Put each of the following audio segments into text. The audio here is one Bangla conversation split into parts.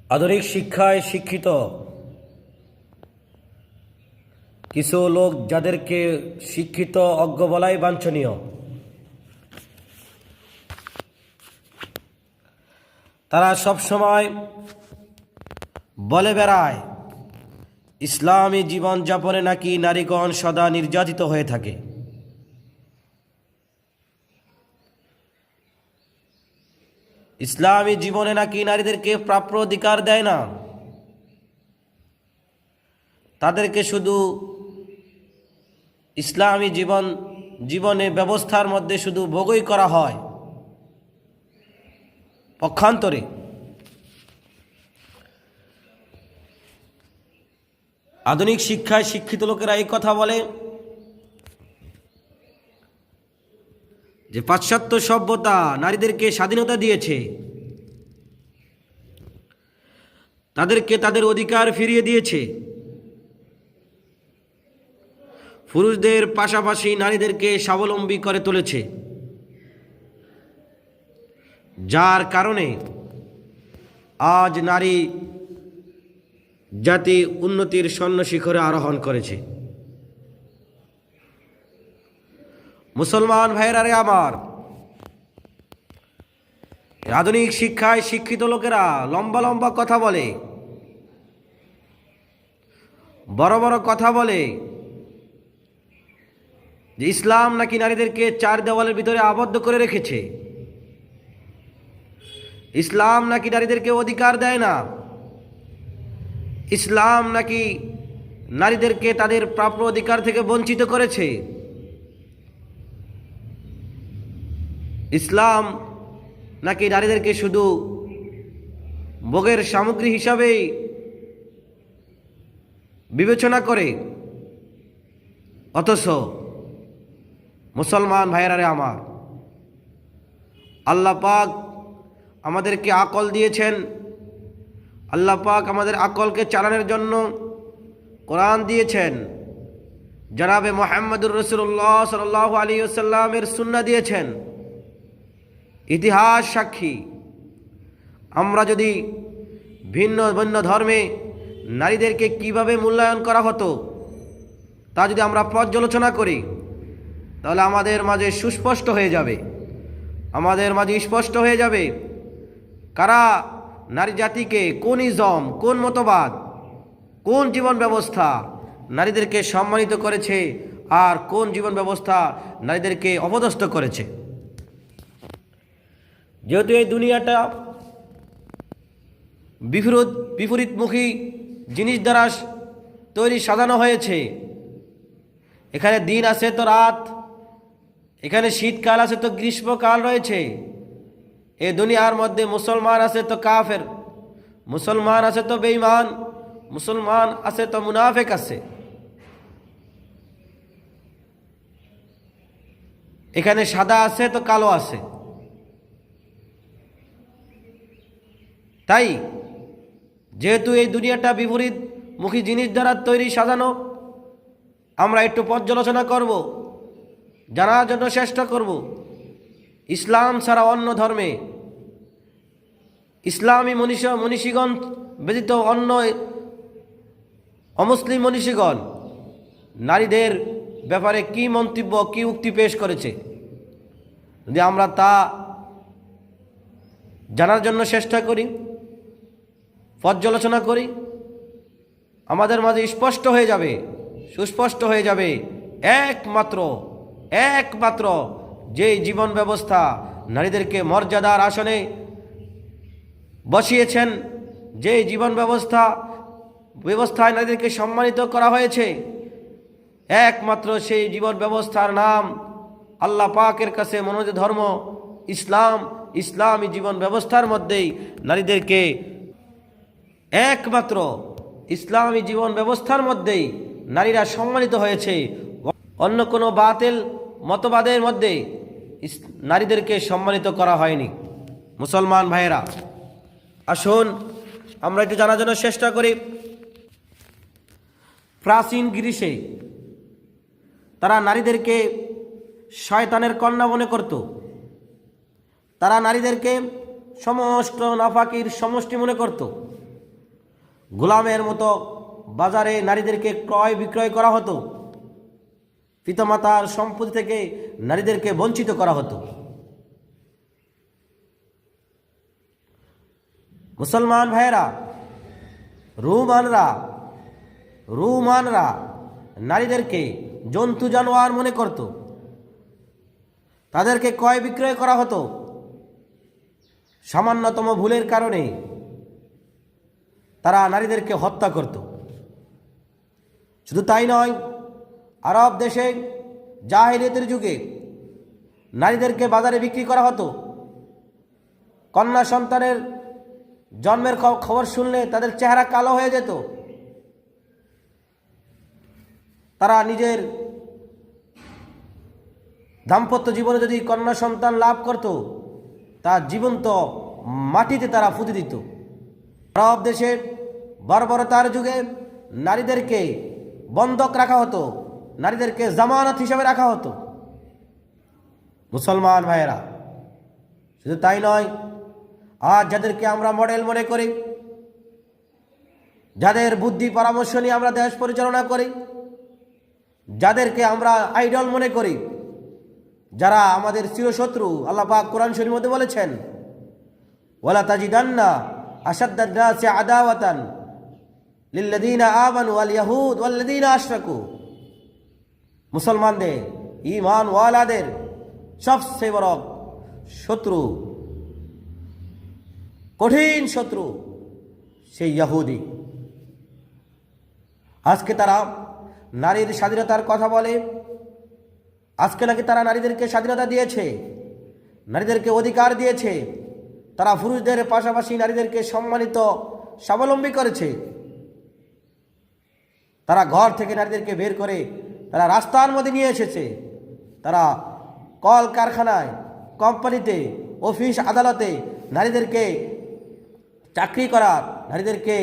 আধুনিক শিক্ষায় শিক্ষিত কিছু লোক, যাদেরকে শিক্ষিত অজ্ঞ বলাই বাঞ্ছনীয়, তারা সবসময় বলে বেড়ায় ইসলামী জীবনযাপনে নাকি নারীগণ সদা নির্যাতিত হয়ে থাকে। ইসলামী জীবনে নাকি নারীদেরকে প্রাপ্য অধিকার দেয় না, তাদেরকে শুধু ইসলামী জীবনে ব্যবস্থার মধ্যে শুধু ভোগই করা হয়। পক্ষান্তরে আধুনিক শিক্ষায় শিক্ষিত লোকেরা এই কথা বলে যে পাশ্চাত্য সভ্যতা নারীদেরকে স্বাধীনতা দিয়েছে, তাদেরকে তাদের অধিকার ফিরিয়ে দিয়েছে, পুরুষদের পাশাপাশি নারীদেরকে স্বাবলম্বী করে তুলেছে, যার কারণে আজ নারী জাতি উন্নতির স্বর্ণ শিখরে আরোহণ করেছে। মুসলমান ভাইয়েরা রে আমার, আধুনিক শিক্ষায় শিক্ষিত লোকেরা লম্বা লম্বা কথা বলে, বড় বড় কথা বলে যে ইসলাম নাকি নারীদেরকে চার দেওয়ালের ভিতরে আবদ্ধ করে রেখেছে, ইসলাম নাকি নারীদেরকে অধিকার দেয় না, ইসলাম নাকি নারীদেরকে তাদের প্রাপ্য অধিকার থেকে বঞ্চিত করেছে, ইসলাম নাকি নারীদেরকে শুধু ভোগের সামগ্রী হিসাবেই বিবেচনা করে। অথচ মুসলমান ভাইয়েরা রে আমার, আল্লাহ পাক আমাদেরকে আকল দিয়েছেন, আল্লাহ পাক আমাদের আকলকে চালানোর জন্য কোরআন দিয়েছেন, জনাবে মুহাম্মদুর রাসূলুল্লাহ সাল্লাল্লাহু আলাইহি ওয়াসাল্লামের সুন্নাহ দিয়েছেন। ইতিহাস সাক্ষী, আমরা যদি ভিন্ন ভিন্ন ধর্মে নারীদেরকে কিভাবে মূল্যায়ন করা হতো তা যদি আমরা পর্যালোচনা করি, তাহলে আমাদের মাঝে সুস্পষ্ট হয়ে যাবে, আমাদের মাঝে স্পষ্ট হয়ে যাবে কারা নারী জাতিকে, কোন ইজম, কোন মতবাদ, কোন জীবন ব্যবস্থা নারীদেরকে সম্মানিত করেছে আর কোন জীবন ব্যবস্থা নারীদেরকে অপদস্থ করেছে। যেহেতু এই দুনিয়াটা বিপরীতমুখী জিনিস দ্বারা তৈরি সাজানো হয়েছে, এখানে দিন আছে তো রাত, এখানে শীতকাল আছে তো গ্রীষ্মকাল রয়েছে। এই দুনিয়ার মধ্যে মুসলমান আছে তো কাফের, মুসলমান আছে তো বেঈমান, মুসলমান আছে তো মুনাফিক আছে। এখানে সাদা আছে তো কালো আছে। তাই যেহেতু এই দুনিয়াটা বিপরীতমুখী জিনিস দ্বারা তৈরি সাজানো, আমরা একটু পর্যালোচনা করব, জানার জন্য চেষ্টা করব ইসলাম ছাড়া অন্য ধর্মে, ইসলামী মনীষীগণ ব্যতীত অন্য অমুসলিম মনীষীগণ নারীদের ব্যাপারে কি মন্তব্য, কি উক্তি পেশ করেছে। যদি আমরা তা জানার জন্য চেষ্টা করি, পর্যালোচনা করি, আমাদের মাঝে স্পষ্ট হয়ে যাবে, সুস্পষ্ট হয়ে যাবে একমাত্র যে জীবন ব্যবস্থা নারীদেরকে মর্যাদার আসনে বসিয়েছেন, যে জীবন ব্যবস্থায় নারীদেরকে সম্মানিত করা হয়েছে, একমাত্র সেই জীবন ব্যবস্থার নাম আল্লাহ পাকের কাছে মনোনীত ধর্ম ইসলাম। ইসলামী জীবন ব্যবস্থার মধ্যেই নারীদেরকে, একমাত্র ইসলামী জীবন ব্যবস্থার মধ্যেই নারীরা সম্মানিত হয়েছে। অন্য কোনো বাতিল মতবাদের মধ্যে নারীদেরকে সম্মানিত করা হয়নি। মুসলমান ভাইয়েরা, আসুন আমরা একটু জানার জন্য চেষ্টা করি। প্রাচীন গ্রীসে তারা নারীদেরকে শয়তানের কন্যা মনে করত, তারা নারীদেরকে সমস্ত নাফাকির সমষ্টি মনে করত। গোলামের মতো বাজারে নারীদেরকে ক্রয় বিক্রয় করা হতো, পিতামাতার সম্পত্তি থেকে নারীদেরকে বঞ্চিত করা হতো। মুসলমান ভাইয়েরা, রোমানরা নারীদেরকে জন্তু জানোয়ার মনে করত, তাদেরকে ক্রয় বিক্রয় করা হতো। সামান্যতম ভুলের কারণে তারা নারীদেরকে হত্যা করত। শুধু তাই নয়, আরব দেশে জাহেলিয়াতের যুগে নারীদেরকে বাজারে বিক্রি করা হতো। কন্যা সন্তানের জন্মের খবর শুনলে তাদের চেহারা কালো হয়ে যেত। তারা নিজের দাম্পত্য জীবনে যদি কন্যা সন্তান লাভ করত, তার জীবন্ত মাটিতে তারা পুঁতে দিত। আরব দেশে বর্বরতার যুগে নারীদেরকে বন্ধক রাখা হতো, নারীদেরকে জামানত হিসাবে রাখা হতো। মুসলমান ভাইয়েরা, শুধু তাই নয়, আজ যাদেরকে আমরা মডেল মনে করি, যাদের বুদ্ধি পরামর্শ নিয়ে আমরা দেশ পরিচালনা করি, যাদেরকে আমরা আইডল মনে করি, যারা আমাদের চিরশত্রু, আল্লাহ পাক কোরআন শরীফের মধ্যে বলেছেন, ওয়ালা তাজিদান্না আশাদ্দান নাসি আদাওয়াতান লিল্লাযীনা আমানু ওয়াল ইয়াহুদ ওয়াল্লাযীনা আশরাকু। মুসলমানদের, ঈমান ওয়ালাদের সবচেয়ে বড় শত্রু, কঠিন শত্রু সেই ইহুদি। আজকে তারা নারীর স্বাধীনতার কথা বলে, আজকে নাকি তারা নারীদেরকে স্বাধীনতা দিয়েছে, নারীদেরকে অধিকার দিয়েছে, তারা পুরুষদের পাশাপাশি নারীদেরকে সম্মানিত স্বাবলম্বী করেছে। তারা ঘর থেকে নারীদেরকে বের করে তারা রাস্তার মধ্যে নিয়ে এসেছে। তারা কল কারখানায়, কোম্পানিতে, অফিস আদালতে নারীদেরকে চাকরি করার, নারীদেরকে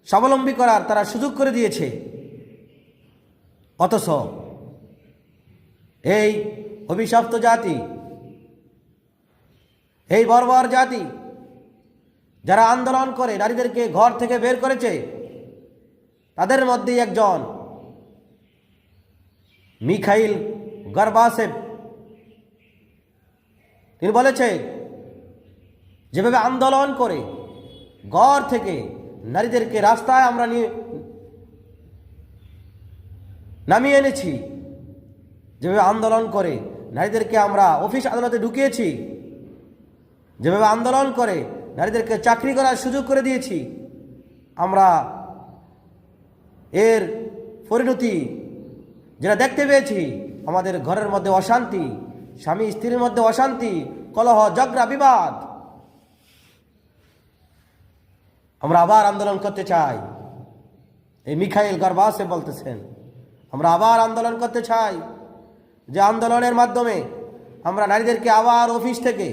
স্বাবলম্বী করার তারা সুযোগ করে দিয়েছে। অথচ এই অভিশপ্ত জাতি, এই বর্বর জাতি যারা আন্দোলন করে নারীদেরকে ঘর থেকে বের করেছে, তাদের মধ্যেই একজন মিখাইল গর্বাসেভ, তিনি বলেছে, যেভাবে আন্দোলন করে ঘর থেকে নারীদেরকে রাস্তায় আমরা নামিয়ে এনেছি, যেভাবে আন্দোলন করে নারীদেরকে আমরা অফিস আদালতে ঢুকিয়েছি, যেভাবে আন্দোলন করে নারীদেরকে চাকরি করার সুযোগ করে দিয়েছি, আমরা এর পরিণতি যেটা দেখতে পেয়েছি, আমাদের ঘরের মধ্যে অশান্তি, স্বামী স্ত্রীর মধ্যে অশান্তি, কলহ, ঝগড়া, বিবাদ। আমরা আবার আন্দোলন করতে চাই। এই মিখাইল গর্বাসেভ বলতেছেন, আমরা আবার আন্দোলন করতে চাই, যে আন্দোলনের মাধ্যমে আমরা নারীদেরকে আবার অফিস থেকে,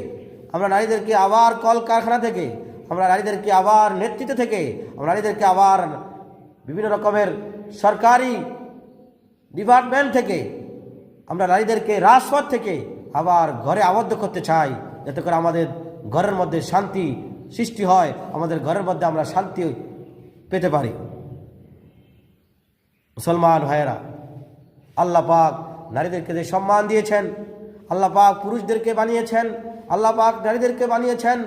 আমরা নারীদেরকে আবার কল কারখানা থেকে, আমরা নারীদেরকে আবার নেতৃত্ব থেকে, আমরা নারীদেরকে আবার বিভিন্ন রকমের সরকারি ডিপার্টমেন্ট থেকে, আমরা নারীদেরকে রাজপথ থেকে আবার ঘরে আবদ্ধ করতে চাই, যাতে করে আমাদের ঘরের মধ্যে শান্তি সৃষ্টি হয়, আমাদের ঘরের মধ্যে আমরা শান্তি পেতে পারি। মুসলমান ভাইয়েরা, আল্লাহ পাক নারীদেরকে যে সম্মান দিয়েছেন, আল্লাহ পাক পুরুষদেরকে বানিয়েছেন, আল্লাহ পাক নারীদেরকে বানিয়েছেন,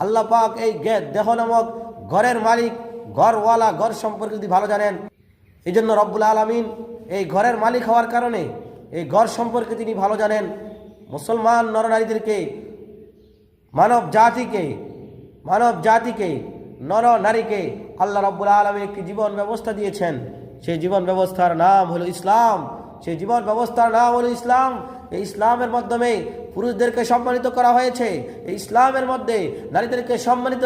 আল্লাহ পাক এই দেহ নামক ঘরের মালিক, ঘরওয়ালা, ঘর সম্পর্কে যদি ভালো জানেন, এই জন্য রব্বুল আলামিন এই ঘরের মালিক হওয়ার কারণে এই ঘর সম্পর্কে তিনি ভালো জানেন। মুসলমান নরনারীদেরকে, মানব জাতিকে নর নারীকে আল্লাহ রব্বুল আলামিন একটি জীবন ব্যবস্থা দিয়েছেন। সেই জীবন ব্যবস্থার নাম হলো ইসলাম। সেই জীবন ব্যবস্থার নাম হলো ইসলাম। এই ইসলামের মাধ্যমে পুরুষদেরকে সম্মানিত করা হয়েছে, এই ইসলামের মধ্যে নারীদেরকে সম্মানিত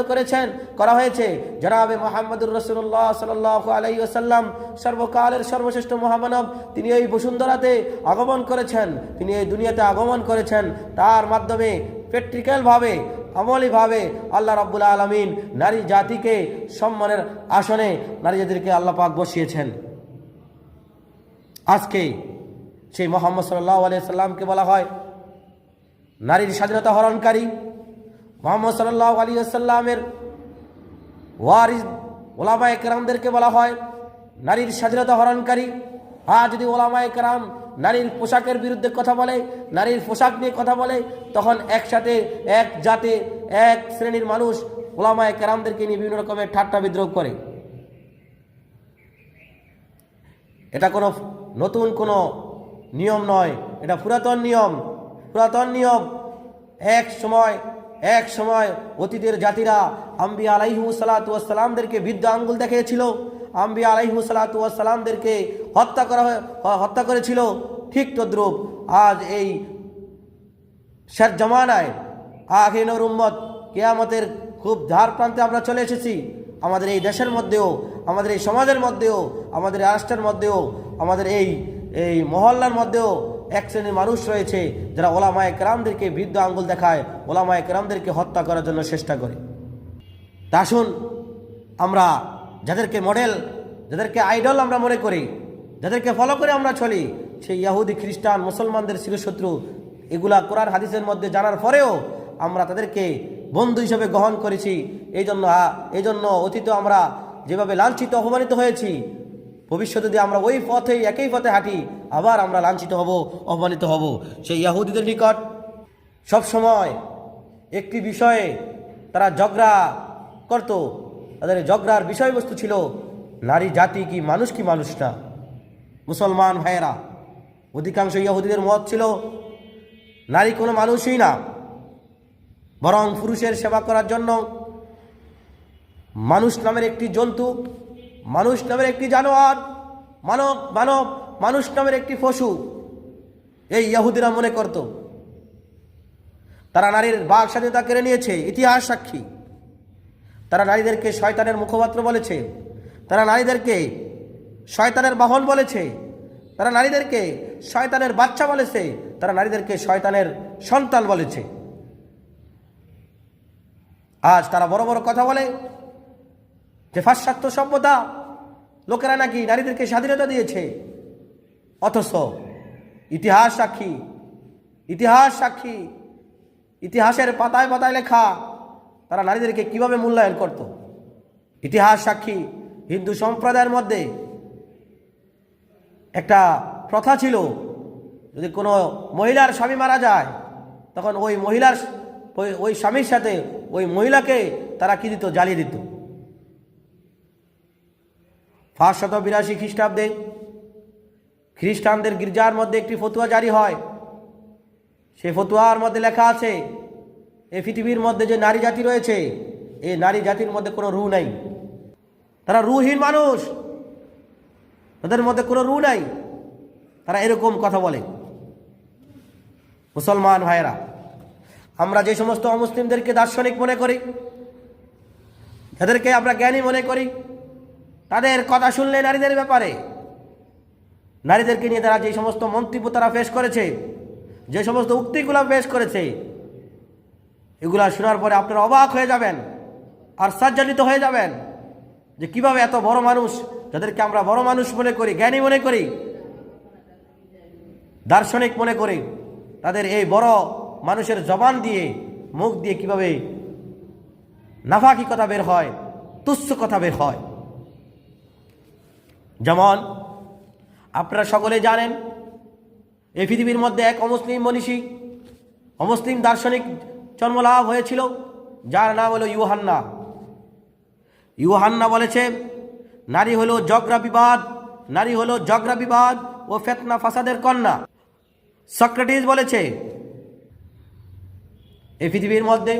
করা হয়েছে। জনাবে মুহাম্মদুর রাসূলুল্লাহ সাল্লাল্লাহু আলাইহি ওয়াসাল্লাম, সর্বকালের সর্বশ্রেষ্ঠ মহামানব, তিনি এই বসুন্ধরাতে আগমন করেছেন, তিনি এই দুনিয়াতে আগমন করেছেন। তার মাধ্যমে প্র্যাকটিক্যালভাবে, আমলিভাবে আল্লাহ রাব্বুল আলামিন নারী জাতিকে সম্মানের আসনে নারী জাতিকে আল্লাহ পাক বসিয়েছেন। আজকে সেই মুহাম্মদ সাল্লাল্লাহু আলাইহি সাল্লামকে বলা হয় নারীর স্বাধীনতা হরণকারী। মুহাম্মদ সাল্লাল্লাহু আলাইহি সাল্লামের ওয়ারিস ওলামায়ে কেরামদেরকে বলা হয় নারীর স্বাধীনতা হরণকারী। আর যদি ওলামায়ে কেরাম নারীর পোশাকের বিরুদ্ধে কথা বলে, নারীর পোশাক নিয়ে কথা বলে, তখন একসাথে এক জাতে এক শ্রেণীর মানুষ ওলামায়ে কেরামদেরকে নিয়ে বিভিন্ন রকমের ঠাট্টা বিদ্রোহ করে। এটা কোনো নতুন কোনো নিয়ম নয়, এটা পুরাতন নিয়ম। পুরাতন নিয়ম। এক সময় অতীতের জাতিরা আম্বিয়া আলাইহিমুসসালাতু ওয়াসসালামদেরকে বৃদ্ধ আঙ্গুল দেখিয়েছিল, আম্বিয়া আলাইহিমুসসালাতু ওয়াসসালামদেরকে হত্যা করেছিল। ঠিক তদ্রূপ আজ এই শেষ জামানায় আখির উম্মত কিয়ামতের খুব ধার প্রান্তে আমরা চলে এসেছি। আমাদের এই দেশের মধ্যেও, আমাদের এই সমাজের মধ্যেও, আমাদের রাষ্ট্রের মধ্যেও, আমাদের এই মহল্লার মধ্যেও এক শ্রেণীর মানুষ রয়েছে যারা ওলামায়ে কেরামদেরকে বৃদ্ধ আঙ্গুল দেখায়, ওলামায়ে কেরামদেরকে হত্যা করার জন্য চেষ্টা করে। তা আসুন আমরা যাদেরকে মডেল, যাদেরকে আইডল আমরা মনে করি, যাদেরকে ফলো করে আমরা চলি, সেই ইহুদি খ্রিস্টান মুসলমানদের চিরশত্রু, এগুলা কোরআন হাদিসের মধ্যে জানার পরেও আমরা তাদেরকে বন্ধু হিসেবে গ্রহণ করেছি। এই জন্য অতীতে আমরা যেভাবে লাঞ্ছিত অপমানিত হয়েছি, ভবিষ্যতে যদি আমরা ওই পথে একই পথে হাঁটি, আবার আমরা লাঞ্ছিত হব, অপমানিত হব। সেই ইহুদিদের নিকট সবসময় একটি বিষয়ে তারা ঝগড়া করত। তাদের ঝগড়ার বিষয়বস্তু ছিল নারী জাতি কি মানুষ না। মুসলমান ভাইয়েরা, অধিকাংশ ইহুদিদের মত ছিল নারী কোনো মানুষই না, বরং পুরুষের সেবা করার জন্য মানুষ নামের একটি জন্তু, মানুষ নামের একটি জানোয়ার, মানুষ নামের একটি পশু এই ইহুদিরা মনে করত। তারা নারীর বাক স্বাধীনতা কেড়ে নিয়েছে, ইতিহাস সাক্ষী। তারা নারীদেরকে শয়তানের মুখপাত্র বলেছে, তারা নারীদেরকে শয়তানের বাহন বলেছে, তারা নারীদেরকে শয়তানের বাচ্চা বলেছে, তারা নারীদেরকে শয়তানের সন্তান বলেছে। আজ তারা বড় বড় কথা বলে যে পাশ্চাত্য সভ্যতা লোকেরা নাকি নারীদেরকে স্বাধীনতা দিয়েছে, অথচ ইতিহাস সাক্ষী, ইতিহাসের পাতায় পাতায় লেখা তারা নারীদেরকে কিভাবে মূল্যায়ন করত। ইতিহাস সাক্ষী, হিন্দু সম্প্রদায়ের মধ্যে একটা প্রথা ছিল, যদি কোনো মহিলার স্বামী মারা যায়, তখন ওই স্বামীর সাথে ওই মহিলাকে তারা কি দিত, জ্বালিয়ে দিত। 582 খ্রিস্টাব্দে খ্রিস্টানদের গির্জার মধ্যে একটি ফতুয়া জারি হয়। সেই ফতুয়ার মধ্যে লেখা আছে, এই পৃথিবীর মধ্যে যে নারী জাতি রয়েছে, এই নারী জাতির মধ্যে কোনো রূহ নাই, তারা রূহহীন মানুষ, তাদের মধ্যে কোনো রূহ নাই। তারা এরকম কথা বলে। মুসলমান ভাইয়েরা, আমরা যে সমস্ত অমুসলিমদেরকে দার্শনিক মনে করি, যাদেরকে আমরা জ্ঞানী মনে করি, তাদের কথা শুনলে নারীদের ব্যাপারে, নারীদেরকে নিয়ে তারা যে সমস্ত মন্তব্য তারা পেশ করেছে, যে সমস্ত উক্তিগুলো পেশ করেছে, এগুলা শোনার পরে আপনারা অবাক হয়ে যাবেন আর সাজ্জানিত হয়ে যাবেন যে কিভাবে এত বড় মানুষ, যাদেরকে আমরা বড় মানুষ মনে করি, জ্ঞানী মনে করি, দার্শনিক মনে করি, তাদের এই বড় মানুষের জবান দিয়ে, মুখ দিয়ে কিভাবে নাফাকি কথা বের হয়, তুচ্ছ কথা বের হয়। যেমন আপনারা সকলে জানেন, এই পৃথিবীর মধ্যে এক অমুসলিম মনীষী, অমুসলিম দার্শনিক জন্মলাভ হয়েছিল, যার নাম হলো ইউহান্না বলেছে, নারী হলো ঝগড়া বিবাদ ও ফিতনা ফাসাদের কন্যা। সক্রেটিস বলেছে, এই পৃথিবীর মধ্যে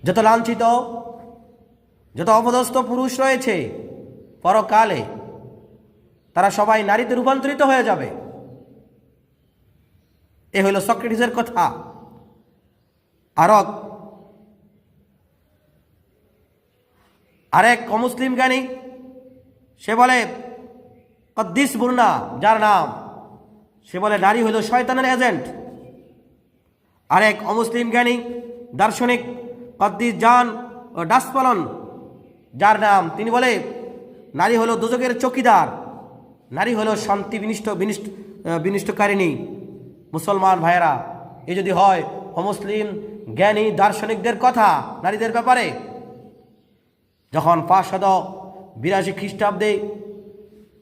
যত লাঞ্ছিত, যত অপদস্থ পুরুষ রয়েছে, পরকালে তারা সবাই নারীতে রূপান্তরিত হয়ে যাবে। এ হইল সক্রেটিসের কথা। আরেক অমুসলিম জ্ঞানী, সে বলে কদ্দিস বুরনা, যার নাম, সে বলে নারী হইল শয়তানের এজেন্ট। আরেক অমুসলিম জ্ঞানী দার্শনিক কদ্দিস জান ও ডাসপালন, যার নাম, তিনি বলে নারী হলো দোজখের চৌকিদার, নারী হলো শান্তি বিনিষ্টকারিণী। মুসলমান ভাইয়েরা, এ যদি হয় অমুসলিম জ্ঞানী দার্শনিকদের কথা নারীদের ব্যাপারে। যখন 582 খ্রিস্টাব্দে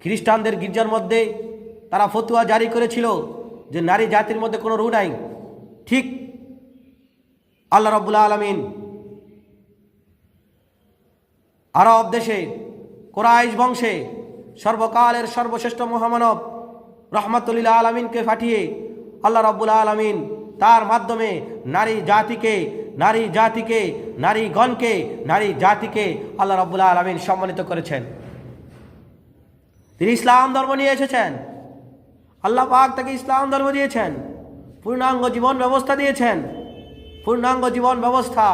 খ্রিস্টানদের গির্জার মধ্যে তারা ফতুয়া জারি করেছিল যে নারী জাতির মধ্যে কোনো রু নাই, ঠিক আল্লাহ রাব্বুল আলামিন আরব দেশে কুরাইশ বংশে সর্বকালের সর্বশ্রেষ্ঠ মহামানব রহমাতুল লিল আলামিনকে পাঠিয়ে আল্লাহ রাব্বুল আলামিন তার মাধ্যমে নারী জাতিকে আল্লাহ রাব্বুল আলামিন সম্মানিত করেছেন। তিনি ইসলাম ধর্ম নিয়ে এসেছেন। আল্লাহ পাক তাকে ইসলাম ধর্ম দিয়েছেন, পূর্ণাঙ্গ জীবন ব্যবস্থা দিয়েছেন। পূর্ণাঙ্গ জীবন ব্যবস্থা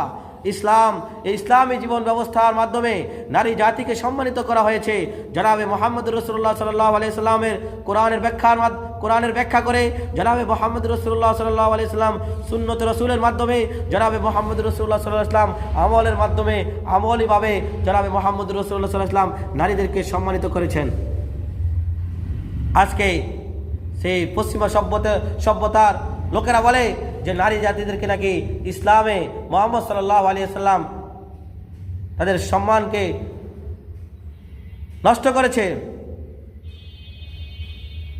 ইসলাম, এই ইসলামী জীবন ব্যবস্থার মাধ্যমে নারী জাতিকে সম্মানিত করা হয়েছে। জনাবে মুহাম্মদ রাসূলুল্লাহ সাল্লাল্লাহু আলাইহি সাল্লামের কোরআনের ব্যাখ্যা করে, জনাবে মুহাম্মদ রাসূলুল্লাহ সাল্লাল্লাহু আলাইহি সাল্লাম সুন্নত রাসূলের মাধ্যমে, জনাবে মুহাম্মদ রাসূলুল্লাহ সাল্লাল্লাহু আলাইহি সাল্লাম আমলের মাধ্যমে, আমলীভাবে জনাবে মুহাম্মদ রাসূলুল্লাহ সাল্লাল্লাহু আলাইহি সাল্লাম নারীদেরকে সম্মানিত করেছেন। আজকে সেই পশ্চিমা সভ্যতার লোকেরা বলে যে নারী জাতিদেরকে নাকি ইসলামে মুহাম্মদ সাল্লাল্লাহু আলাইহি সাল্লাম তাদের সম্মানকে নষ্ট করেছে,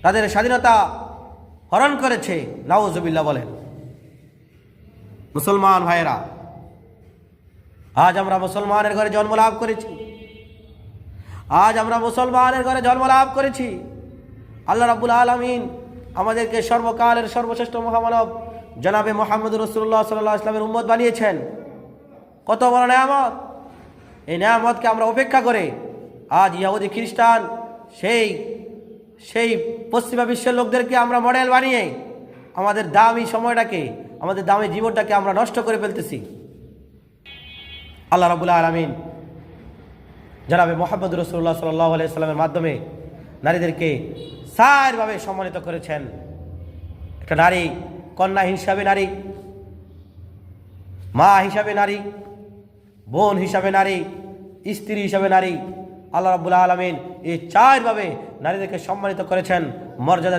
তাদের স্বাধীনতা হরণ করেছে। নাউজুবিল্লাহ বলেন। মুসলমান ভাইয়েরা, আজ আমরা মুসলমানের ঘরে জন্ম লাভ করেছি। আল্লাহ রাব্বুল আলামিন আমাদেরকে সর্বকালের সর্বশ্রেষ্ঠ মহামানব জনাবে মুহাম্মদ রাসূলুল্লাহ সাল্লাল্লাহু আলাইহি ওয়াসাল্লামের উম্মত বানিয়েছেন। কত বড় নেয়ামত! এই নেয়ামতকে আমরা উপেক্ষা করে আজ ইহুদি খ্রিস্টান সেই পশ্চিমা বিশ্বের লোকদেরকে আমরা মডেল বানিয়ে আমাদের দামি সময়টাকে, আমাদের দামি জীবনটাকে আমরা নষ্ট করে ফেলতেছি। আল্লাহ রাব্বুল আলামিন জনাবে মুহাম্মদ রাসূলুল্লাহ সাল্লাল্লাহু আলাইহি ওয়াসাল্লামের মাধ্যমে নারীদেরকে সারভাবে সম্মানিত করেছেন। একটা নারী কন্যা হিসাবে নারী, মা হিসাবে নারী, বোন হিসাবে নারী, স্ত্রী হিসাবে নারী। আল্লাহ রাব্বুল আলামিন এই চারভাবে নারীদেরকে সম্মানিত করেছেন, মর্যাদা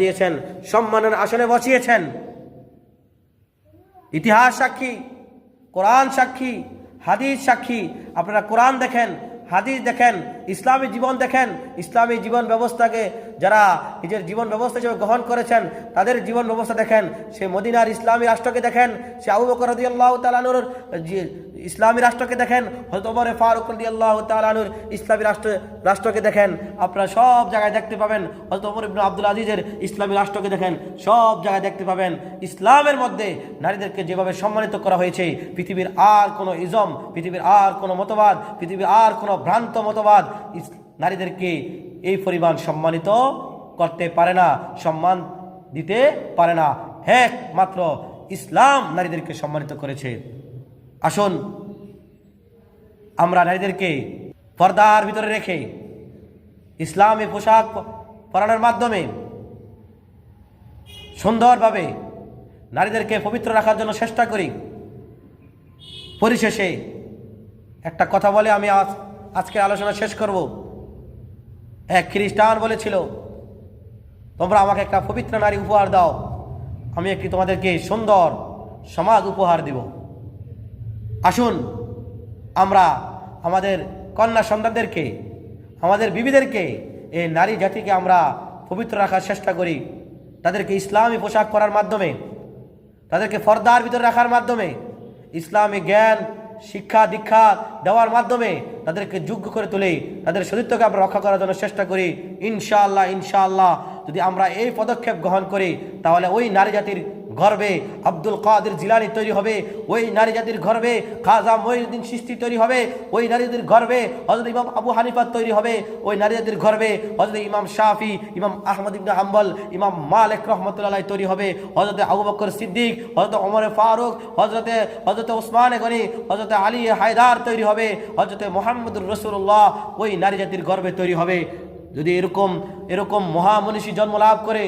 দিয়েছেন, সম্মানের আসনে বসিয়েছেন। ইতিহাস সাক্ষী, কোরআন সাক্ষী, হাদিস সাক্ষী। আপনারা কোরআন দেখেন, হাদিস দেখেন, ইসলামী জীবন দেখেন। ইসলামী জীবন ব্যবস্থাকে যারা নিজের জীবন ব্যবস্থা হিসেবে গ্রহণ করেছেন তাদের জীবন ব্যবস্থা দেখেন। সে মদিনার ইসলামী রাষ্ট্রকে দেখেন, সে আবু বকর রাদিয়াল্লাহু তাআলা আনহুর ইসলামী রাষ্ট্রকে দেখেন, হযরত ওমর ফারুক রাদিয়াল্লাহু তাআলা আনহুর ইসলামী রাষ্ট্রকে দেখেন। আপনারা সব জায়গায় দেখতে পাবেন। হযরত ওমর ইবনে আব্দুল আজিজের ইসলামী রাষ্ট্রকে দেখেন, সব জায়গায় দেখতে পাবেন ইসলামের মধ্যে নারীদেরকে যেভাবে সম্মানিত করা হয়েছে। পৃথিবীর আর কোনো ইজম, পৃথিবীর আর কোনো মতবাদ, পৃথিবীর আর কোনো ভ্রান্ত মতবাদ নারীদেরকে এই পরিমাণ সম্মানিত করতে পারে না, সম্মান দিতে পারে না। একমাত্র ইসলাম নারীদেরকে সম্মানিত করেছে। আসুন আমরা নারীদেরকে পর্দার ভিতরে রেখে ইসলামী পোশাক পরানোর মাধ্যমে সুন্দরভাবে নারীদেরকে পবিত্র রাখার জন্য চেষ্টা করি। পরিশেষে একটা কথা বলে আমি আজকে আলোচনা শেষ করব। এক খ্রিস্টান বলেছিল, তোমরা আমাকে একটা পবিত্র নারী উপহার দাও, আমি একটি তোমাদেরকে সুন্দর সমাজ উপহার দিব। আসুন আমরা আমাদের কন্যা সন্তানদেরকে, আমাদের বিবিদেরকে, এই নারী জাতিকে আমরা পবিত্র রাখার চেষ্টা করি। তাদেরকে ইসলামী পোশাক পরার মাধ্যমে, তাদেরকে পর্দার ভিতরে রাখার মাধ্যমে, ইসলামী জ্ঞান শিক্ষা দীক্ষা দেওয়ার মাধ্যমে তাদেরকে যোগ্য করে তুলে তাদের চরিত্রকে আমরা রক্ষা করার জন্য চেষ্টা করি। ইনশাআল্লাহ যদি আমরা এই পদক্ষেপ গ্রহণ করি তাহলে ওই নারী জাতির গর্বে আব্দুল কাদের জিলানী তৈরি হবে, ওই নারী জাতির গর্বে খাজা মঈনুদ্দিন চিশতি তৈরি হবে, ওই নারী জাতির গর্বে হযরত ইমাম আবু হানিফা তৈরি হবে, ওই নারী জাতির গর্বে হযরত ইমাম শাফি, ইমাম আহমদ ইবনে হাম্বল, ইমাম মালিক রাহমাতুল্লাহ আলাইহি তৈরি হবে, হযরত আবু বকর সিদ্দিক, হযরত ওমর ফারুক, হযরত ওসমান গনি, হযরত আলী হায়দার তৈরি হবে, হযরত মুহাম্মদুর রাসূলুল্লাহ ওই নারী জাতির গর্বে তৈরি হবে। যদি এরকম মহামনীষী জন্ম লাভ করে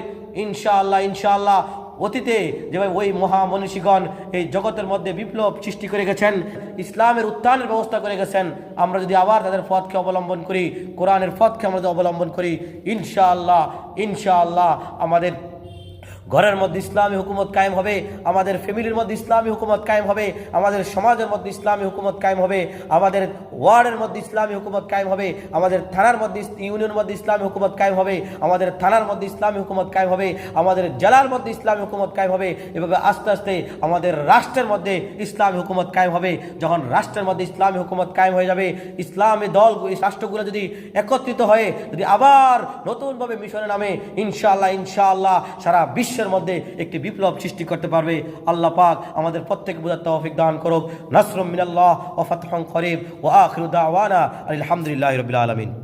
ইনশাআল্লাহ অতীতে যেভাবে ওই মহামনীষীগণ এই জগতের মধ্যে বিপ্লব সৃষ্টি করে গেছেন, ইসলামের উত্থানের ব্যবস্থা করে গেছেন, আমরা যদি আবার তাদের পথকে অবলম্বন করি, কোরআনের পথকে আমরা যদি অবলম্বন করি, ইনশাআল্লাহ আমাদের ঘরের মধ্যে ইসলামী হুকুমত কায়েম হবে, আমাদের ফ্যামিলির মধ্যে ইসলামী হুকুমত কায়েম হবে, আমাদের সমাজের মধ্যে ইসলামী হুকুমত কায়েম হবে, আমাদের ওয়ার্ডের মধ্যে ইসলামী হুকুমত কায়েম হবে, আমাদের থানার মধ্যে ইউনিয়নের মধ্যে ইসলামী হুকুমত কায়েম হবে, আমাদের থানার মধ্যে ইসলামী হুকুমত কায়েম হবে, আমাদের জেলার মধ্যে ইসলামী হুকুমত কায়েম হবে। এভাবে আস্তে আস্তে আমাদের রাষ্ট্রের মধ্যে ইসলামী হুকুমত কায়েম হবে। যখন রাষ্ট্রের মধ্যে ইসলামী হুকুমত কায়েম হয়ে যাবে, ইসলামী দল এই রাষ্ট্রগুলো যদি একত্রিত হয়ে যদি আবার নতুনভাবে মিশনের নামে ইনশাআল্লাহ সারা বিশ্বের মধ্যে একটি বিপ্লব সৃষ্টি করতে পারবে। আল্লাহ পাক আমাদের প্রত্যেক বুঝার তৌফিক দান করুক। নাসরুম মিনাল্লাহ ওয়া ফাতহুন করিব ওয়া আখিরু দাওয়ানা আলহামদুলিল্লাহি রাব্বিল আলামিন।